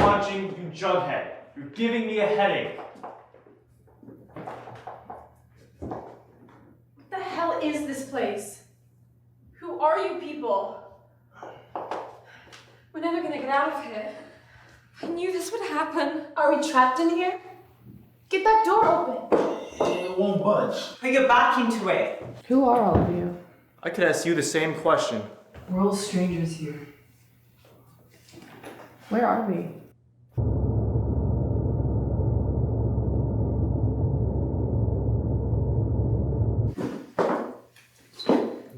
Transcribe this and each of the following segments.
watching, you jughead. You're giving me a headache. What the hell is this place? Who are you people? We're never gonna get out of here. I knew this would happen. Are we trapped in here? Get that door open. It won't budge. Put your back into it. Who are all of you? I could ask you the same question. We're all strangers here. Where are we?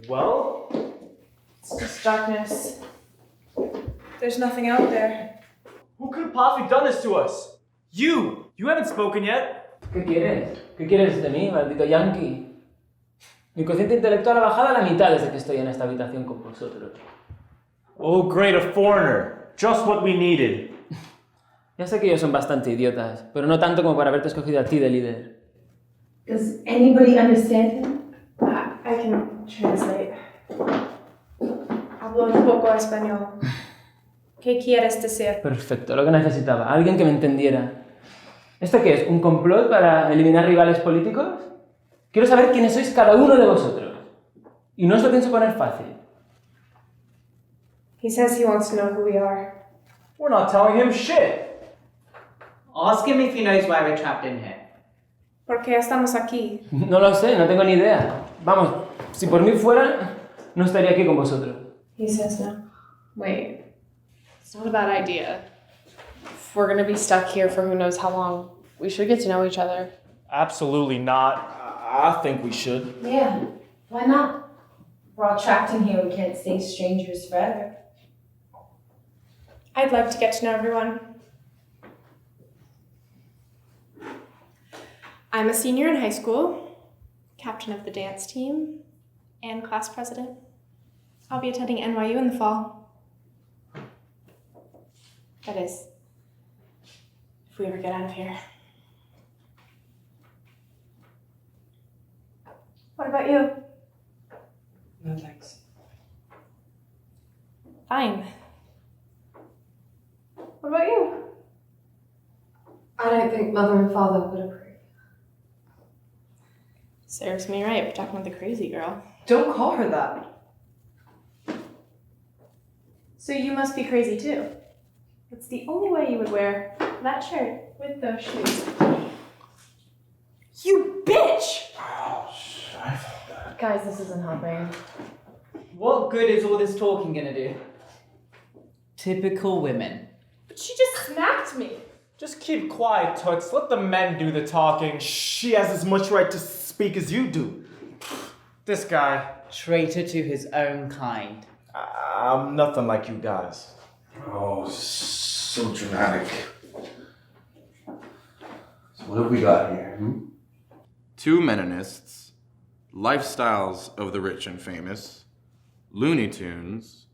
Well? It's just darkness. There's nothing out there. Who could have possibly done this to us? You! You haven't spoken yet. ¿Qué quieres? ¿Qué quieres de mí, maldito yankee? Mi cociente intelectual ha bajado a la mitad desde que estoy en esta habitación con vosotros. Oh, great, a foreigner. Just what we needed. Ya sé que ellos son bastante idiotas, pero no tanto como para haberte escogido a ti de líder. Does anybody understand him? I can translate. Hablo un poco español. ¿Qué quieres decir? Perfecto, lo que necesitaba. Alguien que me entendiera. ¿Esto qué es? ¿Un complot para eliminar rivales políticos? Quiero saber quiénes sois cada uno de vosotros. Y no os lo pienso poner fácil. He says he wants to know who we are. We're not telling him shit. Ask him if he knows why we're trapped in here. ¿Por qué estamos aquí? No lo sé, no tengo ni idea. Vamos, si por mí fuera, no estaría aquí con vosotros. He says no. Wait. It's not a bad idea. If we're gonna be stuck here for who knows how long, we should get to know each other. Absolutely not. I think we should. Yeah, why not? We're all trapped in here, we can't stay strangers forever. I'd like to get to know everyone. I'm a senior in high school, captain of the dance team, and class president. I'll be attending NYU in the fall. That is, if we ever get out of here. What about you? No thanks. Fine. What about you? I don't think Mother and Father would approve. Serves me right, we're talking about the crazy girl. Don't call her that. So you must be crazy too. It's the only way you would wear that shirt with those shoes. You bitch! Oh, shit, I felt that. Guys, this isn't helping. What good is all this talking gonna do? Typical women. But she just smacked me. Just keep quiet, Toots. Let the men do the talking. She has as much right to speak as you do. This guy. Traitor to his own kind. I'm nothing like you guys. Oh, so dramatic. So what have we got here? Two Menonists, Lifestyles of the Rich and Famous, Looney Tunes,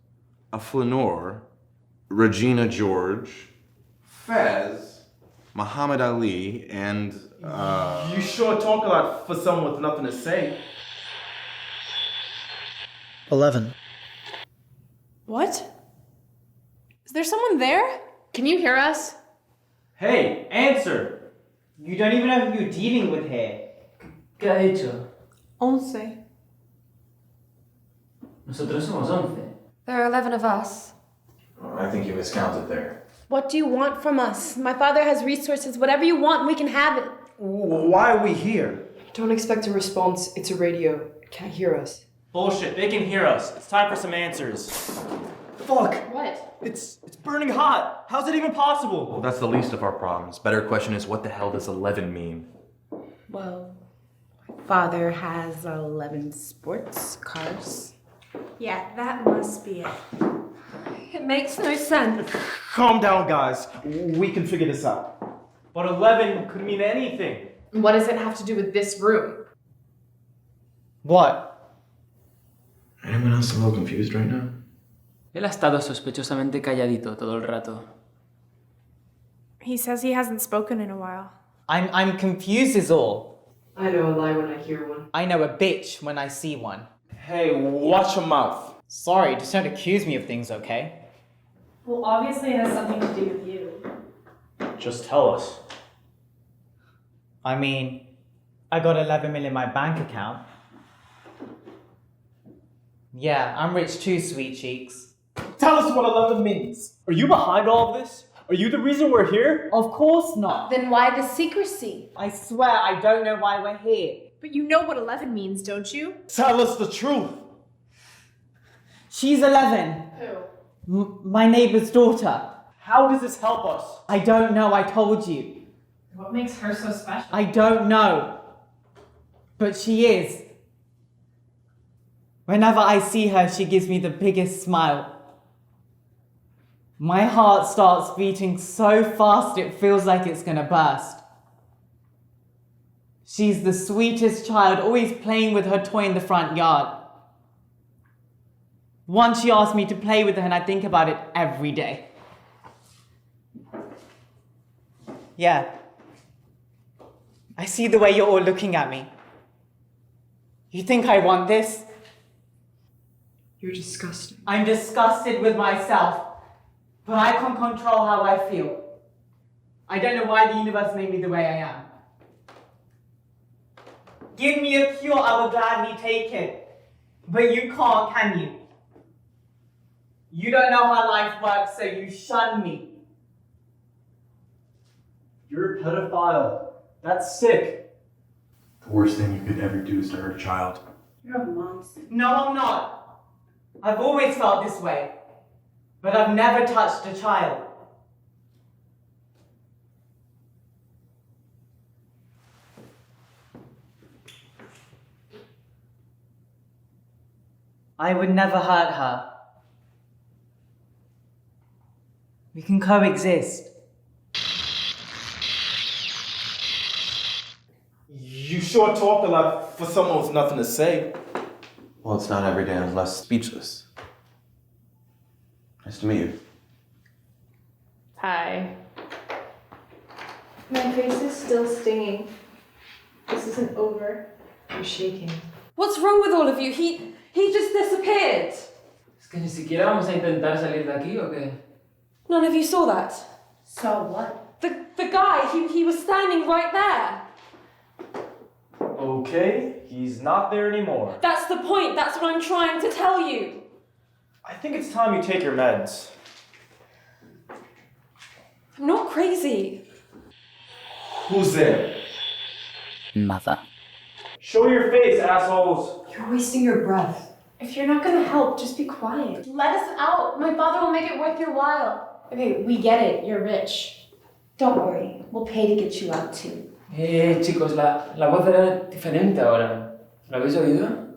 a Flaneur, Regina George, Fez, Muhammad Ali, and, You sure talk a lot for someone with nothing to say. 11. What? Is there someone there? Can you hear us? Hey, answer! You don't even know who you're dealing with here. ¿Qué ha dicho? 11. Nosotros somos 11. There are 11 of us. I think you miscounted there. What do you want from us? My father has resources. Whatever you want, we can have it. Why are we here? Don't expect a response. It's a radio. It can't hear us. Bullshit, they can hear us. It's time for some answers. Fuck! What? It's burning hot. How's it even possible? well, that's the least of our problems. Better question is, what the hell does 11 mean? Well, father has 11 sports cars. Yeah, that must be it. It makes no sense. Calm down, guys. We can figure this out. But 11 could mean anything. What does it have to do with this room? What? Anyone else a little confused right now? Él ha estado sospechosamente calladito todo el rato. He says he hasn't spoken in a while. I'm confused is all. I know a lie when I hear one. I know a bitch when I see one. Hey, watch your mouth. Sorry, just don't accuse me of things, okay? Well, obviously it has something to do with you. Just tell us. I mean, I got 11 million in my bank account. Yeah, I'm rich too, sweet cheeks. Tell us what 11 means. Are you behind all of this? Are you the reason we're here? Of course not. Then why the secrecy? I swear I don't know why we're here. But you know what 11 means, don't you? Tell us the truth. She's 11. Who? My neighbor's daughter. How does this help us? I don't know, I told you. What makes her so special? I don't know. But she is. Whenever I see her, she gives me the biggest smile. My heart starts beating so fast it feels like it's gonna burst. She's the sweetest child, always playing with her toy in the front yard. Once she asked me to play with her and I think about it every day. Yeah. I see the way you're all looking at me. You think I want this? You're disgusting. I'm disgusted with myself, but I can control how I feel. I don't know why the universe made me the way I am. Give me a cure, I will gladly take it. But you can't, can you? You don't know how life works, so you shun me. You're a pedophile. That's sick. The worst thing you could ever do is to hurt a child. You're a monster. No, I'm not. I've always felt this way, but I've never touched a child. I would never hurt her. We can coexist. You sure talked a lot for someone with nothing to say. Well, it's not every day I'm less speechless. Nice to meet you. Hi. My face is still stinging. This isn't over. You're shaking. What's wrong with all of you? He just disappeared. Es que ni siquiera vamos a intentar salir de aquí, ¿o qué? None of you saw that. So what? The guy, he was standing right there. Okay, he's not there anymore. That's the point. That's what I'm trying to tell you. I think it's time you take your meds. I'm not crazy. Who's there? Mother. Show your face, assholes. You're wasting your breath. If you're not gonna help, just be quiet. Let us out. My father will make it worth your while. Okay, we get it. You're rich. Don't worry. We'll pay to get you out too. Chicos, la voz era diferente ahora. ¿Lo habéis oído?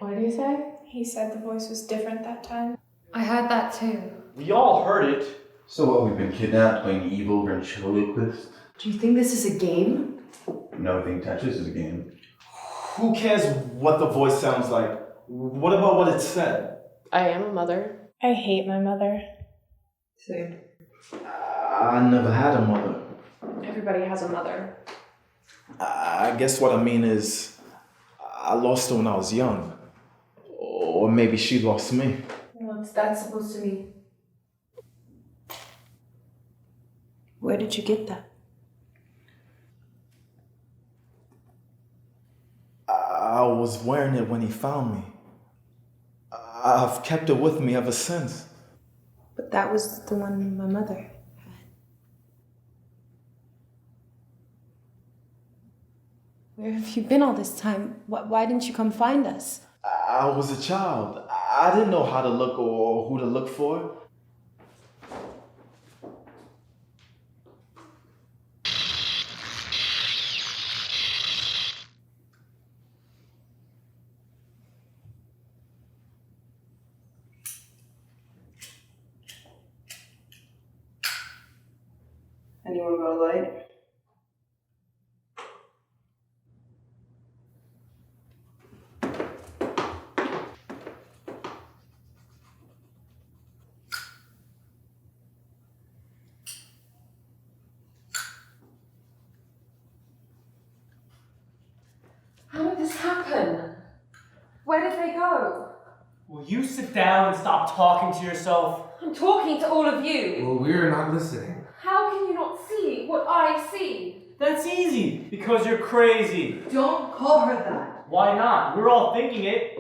What did he say? He said the voice was different that time. I heard that too. We all heard it. So what, we've been kidnapped playing evil ventriloquist? Do you think this is a game? Nothing touches is a game. Who cares what the voice sounds like? What about what it said? I am a mother. I hate my mother. Same. I never had a mother. Everybody has a mother. I guess what I mean is, I lost her when I was young. Or maybe she lost me. What's that supposed to mean? Where did you get that? I was wearing it when he found me. I've kept it with me ever since. But that was the one my mother had. Where have you been all this time? Why didn't you come find us? I was a child. I didn't know how to look or who to look for. Anyone got a light? How did this happen? Where did they go? Will you sit down and stop talking to yourself? I'm talking to all of you. Well, we're not listening. How can you not see what I see. That's easy, because you're crazy. Don't call her that. Why not? We're all thinking it.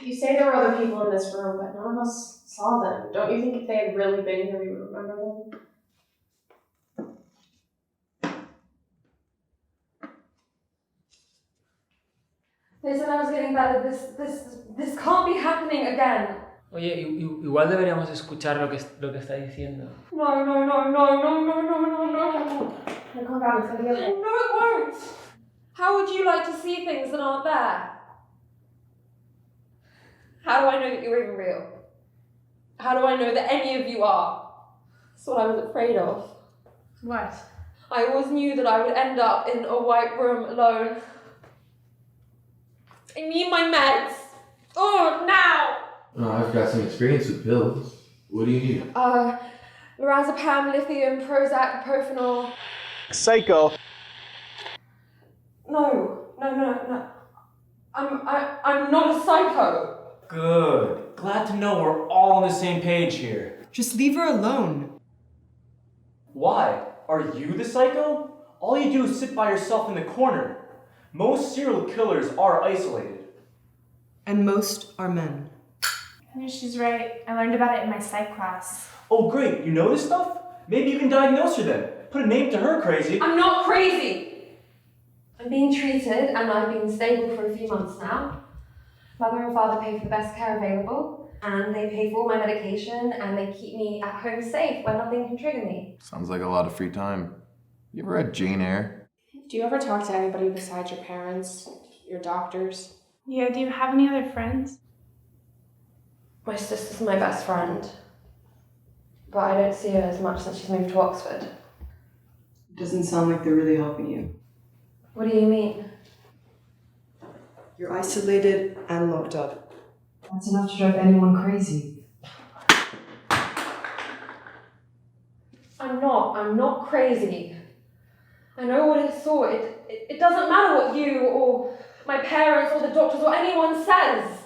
You say there were other people in this room, but none of us saw them. Don't you think if they had really been here, we would remember them? They said I was getting better. This can't be happening again. Oye, igual deberíamos escuchar lo que está diciendo. No. Come down, it's gonna be okay. No, it won't. How would you like to see things that aren't there? How do I know that you're even real? How do I know that any of you are? That's what I was afraid of. What? I always knew that I would end up in a white room alone. I need my meds. Oh, now! Oh, I've got some experience with pills. What do you need? Lorazepam, lithium, Prozac, Propanol. Psycho. No. I'm not a psycho. Good. Glad to know we're all on the same page here. Just leave her alone. Why? Are you the psycho? All you do is sit by yourself in the corner. Most serial killers are isolated. And most are men. She's right. I learned about it in my psych class. Oh great, you know this stuff? Maybe you can diagnose her then. Put a name to her, crazy. I'm not crazy. I'm being treated and I've been stable for a few months now. Mother and father pay for the best care available and they pay for all my medication and they keep me at home safe where nothing can trigger me. Sounds like a lot of free time. You ever read Jane Eyre? Do you ever talk to anybody besides your parents, your doctors? Yeah, do you have any other friends? My sister's my best friend, but I don't see her as much since she's moved to Oxford. It doesn't sound like they're really helping you. What do you mean? You're isolated and locked up. That's enough to drive anyone crazy. I'm not crazy. I know what I saw. It doesn't matter what you or my parents or the doctors or anyone says.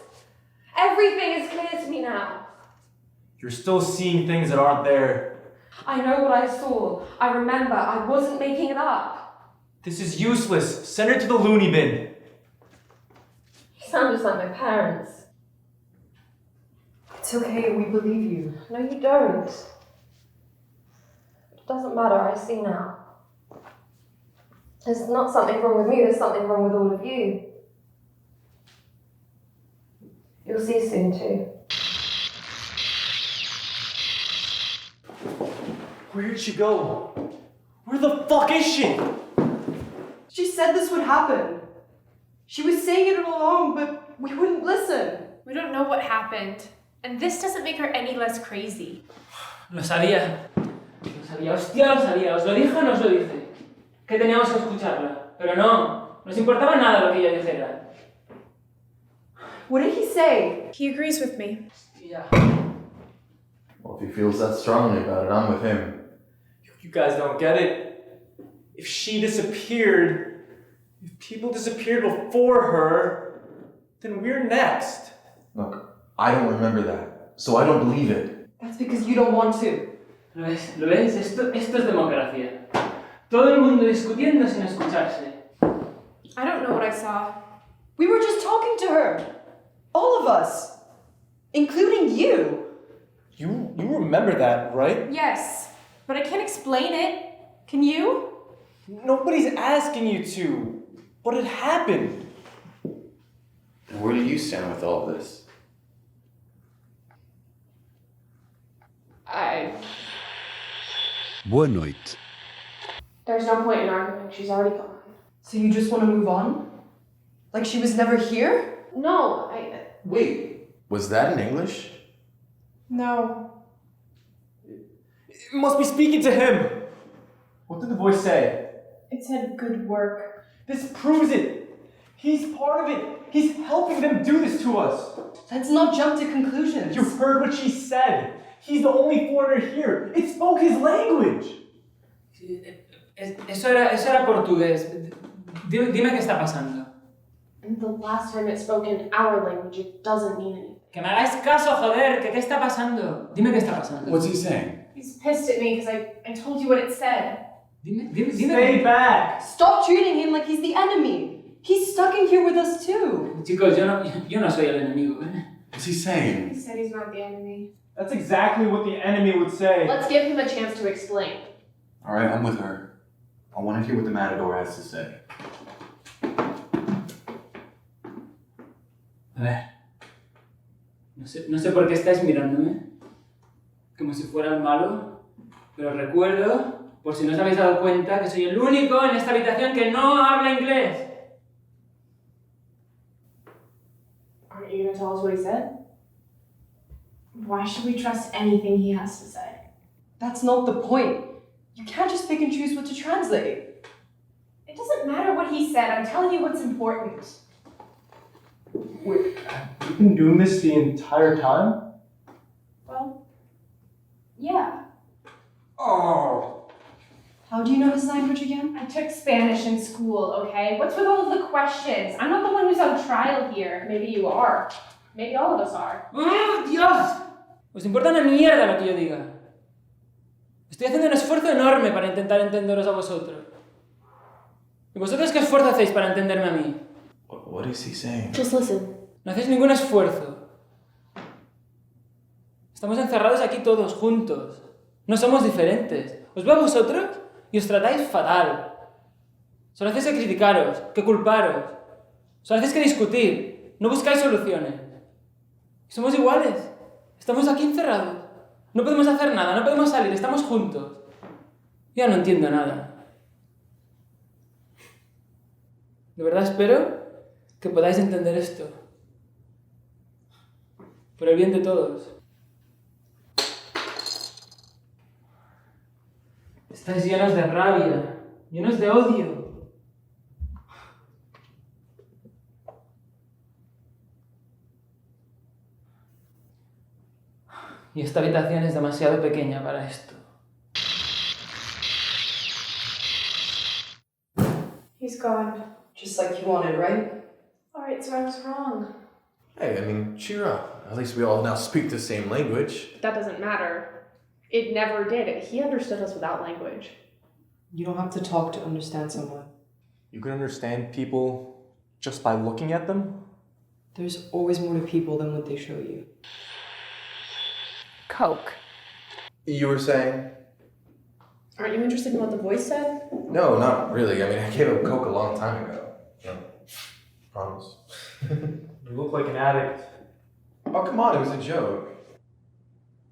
Everything is clear to me now. You're still seeing things that aren't there. I know what I saw. I remember. I wasn't making it up. This is useless. Send her to the loony bin. You sound just like my parents. It's okay, we believe you. No, you don't. It doesn't matter. I see now. There's not something wrong with me. There's something wrong with all of you. You'll see soon too. Where'd she go? Where the fuck is she? She said this would happen. She was saying it all along, but we wouldn't listen. We don't know what happened. And this doesn't make her any less crazy. Lo sabía. Hostia, lo sabía. ¿Os lo dije o no os lo dije? Que teníamos que escucharla. Pero no, nos importaba nada lo que ella dijera. What did he say? He agrees with me. Yeah. Well, if he feels that strongly about it, I'm with him. You guys don't get it. If she disappeared, if people disappeared before her, then we're next. Look, I don't remember that, so I don't believe it. That's because you don't want to. ¿Lo ves? ¿Lo ves? Esto es democracia. Todo el mundo discutiendo sin escucharse. I don't know what I saw. We were just talking to her. All of us. Including you. You remember that, right? Yes, but I can't explain it. Can you? Nobody's asking you to, but it happened. And where do you stand with all this? Boa noite. There's no point in arguing. She's already gone. So you just want to move on? Like she was never here? No, Wait, was that in English? No. It must be speaking to him. What did the voice say? It said good work. This proves it. He's part of it. He's helping them do this to us. Let's not jump to conclusions. You heard what she said. He's the only foreigner here. It spoke his language. Eso era portugués. Dime qué está pasando. the last time it spoke in our language, it doesn't mean anything. Que me hagáis caso, joder. ¿Qué está pasando? Dime qué está pasando. What's he saying? He's pissed at me because I told you what it said. Dime. Stay back! Stop treating him like he's the enemy. He's stuck in here with us too. Chicos, yo no soy el enemigo, ¿eh? What's he saying? He said he's not the enemy. That's exactly what the enemy would say. Let's give him a chance to explain. Alright, I'm with her. I want to hear what the Matador has to say. A ver. No sé por qué estáis mirándome. Como si fuera el malo. Pero recuerdo, por si no os habéis dado cuenta, que soy el único en esta habitación que no habla inglés. Aren't you gonna tell us what he said? Why should we trust anything he has to say? That's not the point. You can't just pick and choose what to translate. It doesn't matter what he said, I'm telling you what's important. Wait, you've been doing this the entire time? Well, yeah. Oh. How do you know his language again? I took Spanish in school, okay? What's with all of the questions? I'm not the one who's on trial here. Maybe you are. Maybe all of us are. ¡Oh, Dios! Os importa una mierda lo que yo diga. Estoy haciendo un esfuerzo enorme para intentar entenderos a vosotros. ¿Y vosotros qué esfuerzo hacéis para entenderme a mí? What is he saying? Just listen. No hacéis ningún esfuerzo. Estamos encerrados aquí todos, juntos. No somos diferentes. Os veo a vosotros y os tratáis fatal. Solo hacéis que criticaros, que culparos. Solo hacéis que discutir. No buscáis soluciones. Somos iguales. Estamos aquí encerrados. No podemos hacer nada, no podemos salir, estamos juntos. Yo no entiendo nada. De verdad espero que podáis entender esto. Por el bien de todos. Estáis llenos de rabia, llenos de odio. Y esta habitación es demasiado pequeña para esto. He's gone. Just like you wanted, right? Alright, so I was wrong. Hey, I mean, cheer up. At least we all now speak the same language. That doesn't matter. It never did. He understood us without language. You don't have to talk to understand someone. You can understand people just by looking at them? There's always more to people than what they show you. Coke. You were saying? Aren't you interested in what the voice said? No, not really. I mean, I gave up Coke a long time ago. No. Promise. You look like an addict. Oh, come on, it was a joke.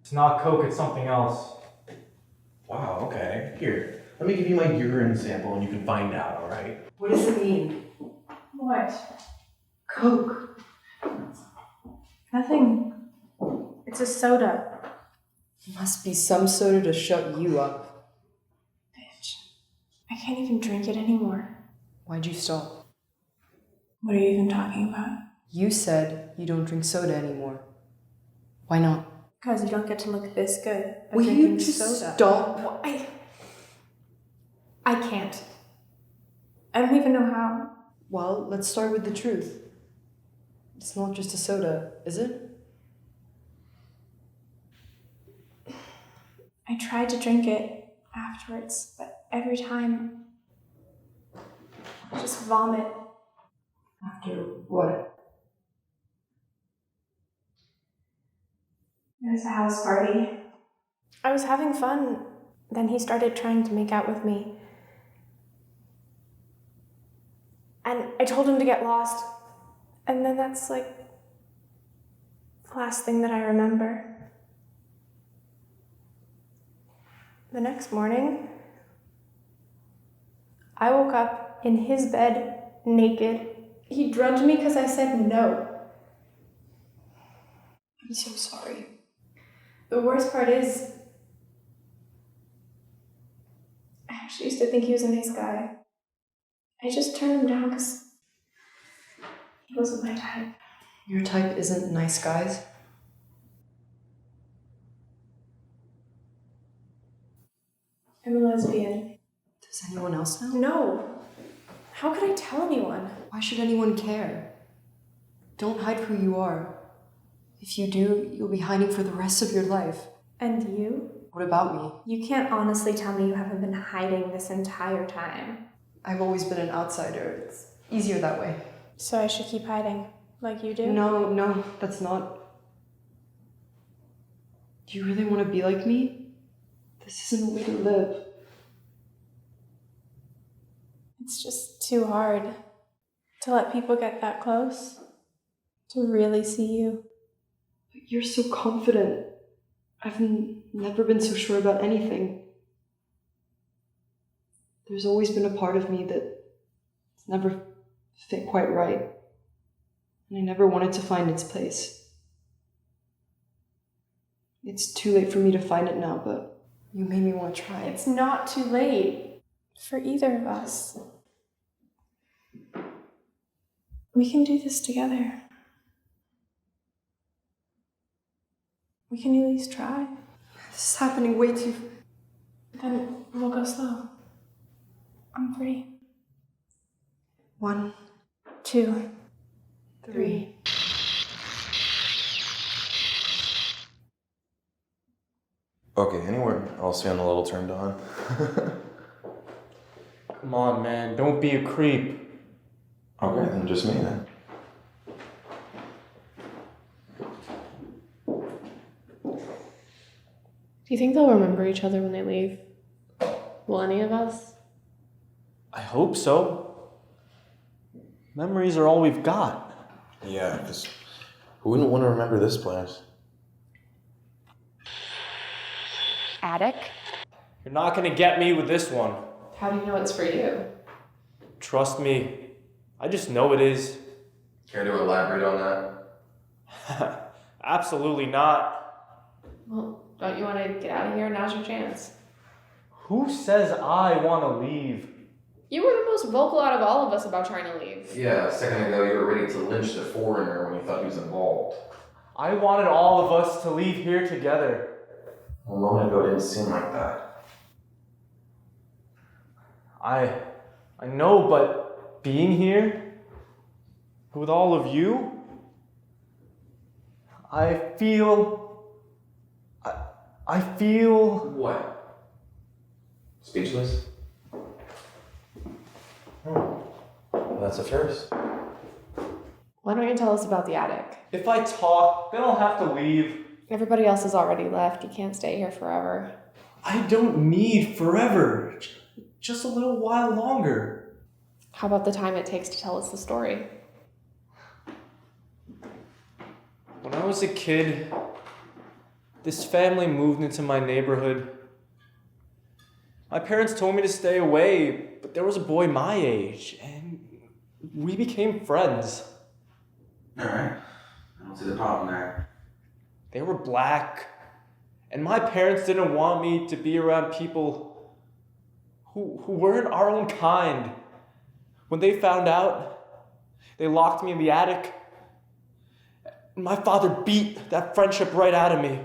It's not Coke, it's something else. Wow, okay. Here, let me give you my urine sample and you can find out, alright? What does it mean? What? Coke. Nothing. It's a soda. Must be some soda to shut you up. Bitch. I can't even drink it anymore. Why'd you stop? What are you even talking about? You said you don't drink soda anymore. Why not? Because you don't get to look this good. Will you just stop? Well, I can't. I don't even know how. Well, let's start with the truth. It's not just a soda, is it? I tried to drink it afterwards, but every time I just vomit. After what? It was a house party. I was having fun. Then he started trying to make out with me. And I told him to get lost. And then that's like the last thing that I remember. The next morning, I woke up in his bed, naked. He drugged me because I said no. I'm so sorry. The worst part is, I actually used to think he was a nice guy. I just turned him down because he wasn't my type. Your type isn't nice guys? I'm a lesbian. Does anyone else know? No. How could I tell anyone? Why should anyone care? Don't hide who you are. If you do, you'll be hiding for the rest of your life. And you? What about me? You can't honestly tell me you haven't been hiding this entire time. I've always been an outsider. It's easier that way. So I should keep hiding, like you do? No, that's not... Do you really want to be like me? This isn't a way to live. It's just too hard to let people get that close, to really see you. But you're so confident. I've never been so sure about anything. There's always been a part of me that's never fit quite right. And I never wanted to find its place. It's too late for me to find it now, but you made me want to try. It's not too late for either of us. We can do this together. We can at least try. This is happening way too... Then we'll go slow. I'm 3. 1, 2, 3. Okay, anywhere else feeling a little turned on? Come on, man. Don't be a creep. Okay, then just me then. Do you think they'll remember each other when they leave? Will any of us? I hope so. Memories are all we've got. Yeah, because who wouldn't want to remember this place? Attic? You're not gonna get me with this one. How do you know it's for you? Trust me. I just know it is. Care to elaborate on that? Absolutely not. Well, don't you want to get out of here? Now's your chance. Who says I want to leave? You were the most vocal out of all of us about trying to leave. Yeah, a second ago you were ready to lynch the foreigner when you thought he was involved. I wanted all of us to leave here together. A moment ago it didn't seem like that. I know, but being here with all of you, I feel... What? Speechless? Well, that's a first. Why don't you tell us about the attic? If I talk, then I'll have to leave. Everybody else has already left. You can't stay here forever. I don't need forever. Just a little while longer. How about the time it takes to tell us the story? When I was a kid, this family moved into my neighborhood. My parents told me to stay away, but there was a boy my age, and we became friends. Alright. I don't see the problem there. They were black, and my parents didn't want me to be around people who weren't our own kind. When they found out, they locked me in the attic. My father beat that friendship right out of me.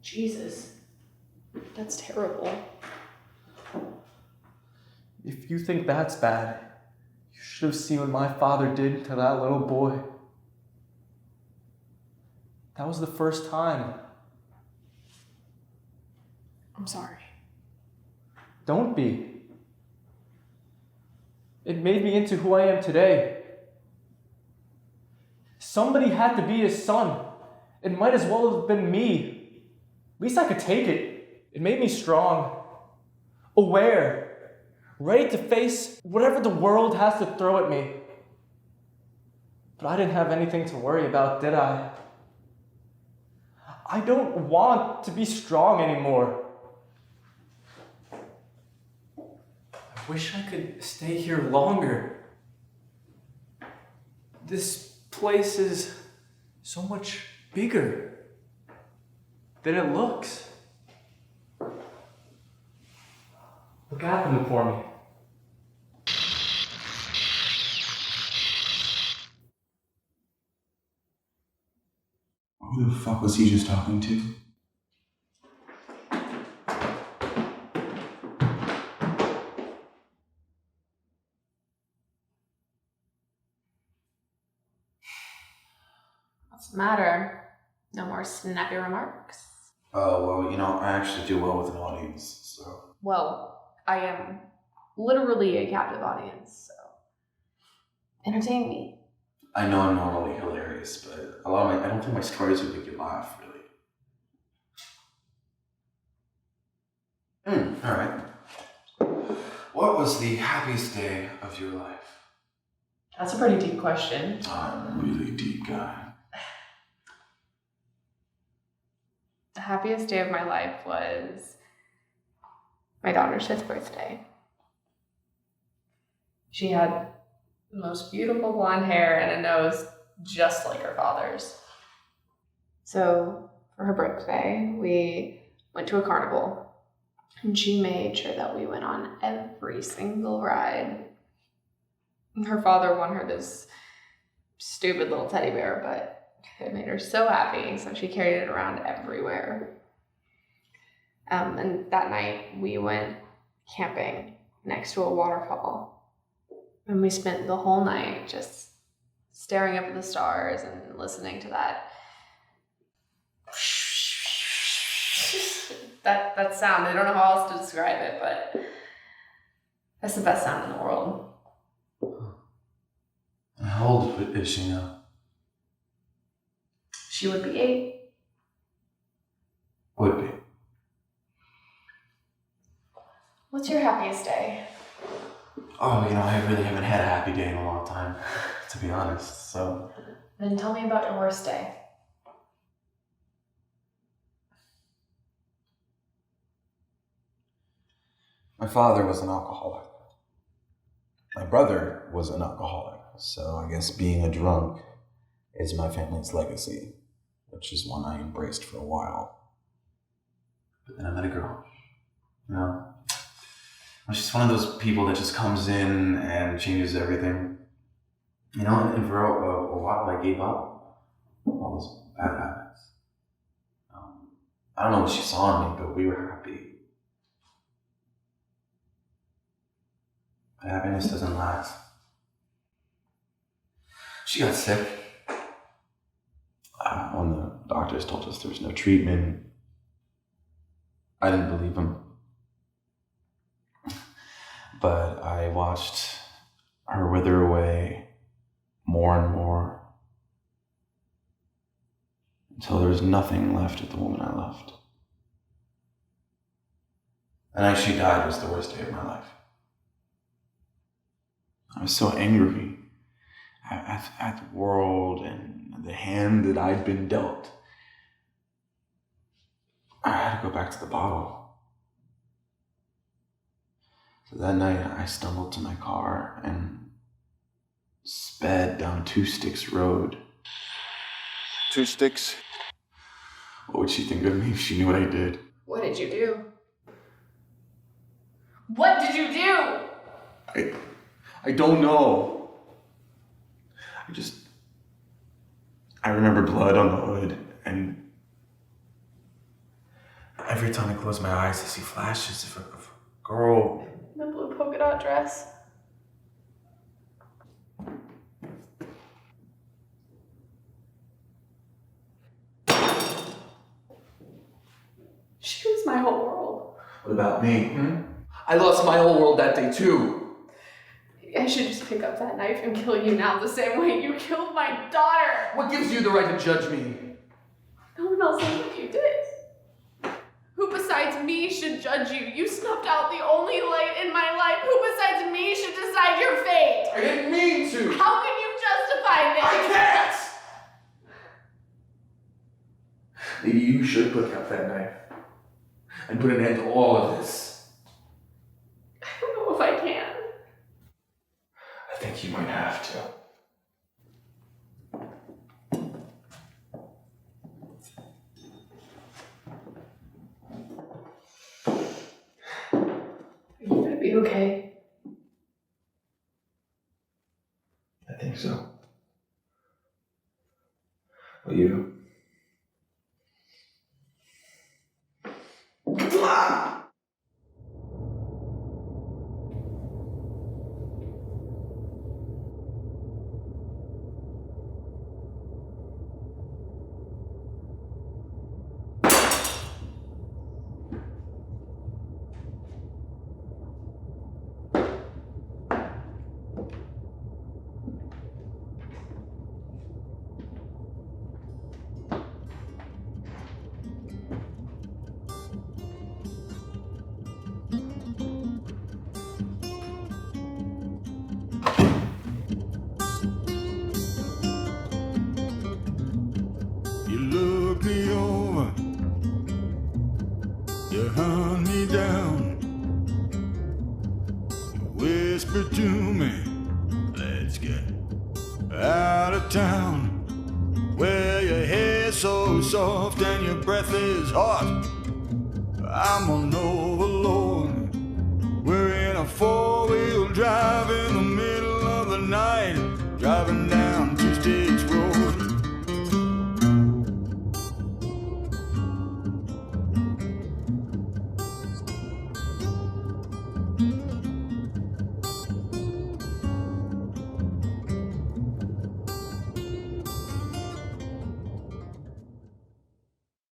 Jesus. That's terrible. If you think that's bad, you should have seen what my father did to that little boy. That was the first time. I'm sorry. Don't be. It made me into who I am today. Somebody had to be his son. It might as well have been me. At least I could take it. It made me strong, aware, ready to face whatever the world has to throw at me. But I didn't have anything to worry about, did I? I don't want to be strong anymore. I wish I could stay here longer. This place is so much bigger than it looks. Look happened for me. Who the fuck was he just talking to? What's the matter? No more snappy remarks? Oh, well, I actually do well with an audience, so. Well, I am literally a captive audience, so entertain me. I know I'm normally hilarious, but I don't think my stories would make you laugh, really. Alright. What was the happiest day of your life? That's a pretty deep question. I'm a really deep guy. The happiest day of my life was my daughter's 5th birthday. She had the most beautiful blonde hair and a nose just like her father's. So for her birthday, we went to a carnival, and she made sure that we went on every single ride. Her father won her this stupid little teddy bear, but it made her so happy, so she carried it around everywhere. And that night, we went camping next to a waterfall. And we spent the whole night just staring up at the stars and listening to that that sound. I don't know how else to describe it, but that's the best sound in the world. And how old is she now? She would be 8. Would be. What's your happiest day? Oh, I really haven't had a happy day in a long time, to be honest, so. Then tell me about your worst day. My father was an alcoholic. My brother was an alcoholic, so I guess being a drunk is my family's legacy, which is one I embraced for a while. But then I met a girl. She's one of those people that just comes in and changes everything. And for a while I gave up all those bad habits. I don't know what she saw in me, but we were happy. But happiness doesn't last. She got sick. When the doctors told us there was no treatment, I didn't believe them. But I watched her wither away more and more until there was nothing left of the woman I loved. The night she died was the worst day of my life. I was so angry at the world and the hand that I'd been dealt. I had to go back to the bottle. So that night I stumbled to my car and sped down Two Sticks Road. Two Sticks? What would she think of me if she knew what I did? What did you do? What did you do? I don't know. I remember blood on the hood, and every time I close my eyes, I see flashes of a girl. The blue polka dot dress. She was my whole world. What about me? I lost my whole world that day too. I should just pick up that knife and kill you now the same way you killed my daughter. What gives you the right to judge me? No one else knows what you did. Who besides me should judge you? You snuffed out the only light in my life. Who besides me should decide your fate? I didn't mean to. How can you justify this? I can't! Maybe you should pick up that knife and put an end to all of this. I don't know if I can. I think you might have to. Are you gonna be okay? I think so. Will you? whisper to me, let's get out of town, where your hair's so soft and your breath is hot. I'm an overlord. We're in a four-wheel drive in the middle of the night, driving down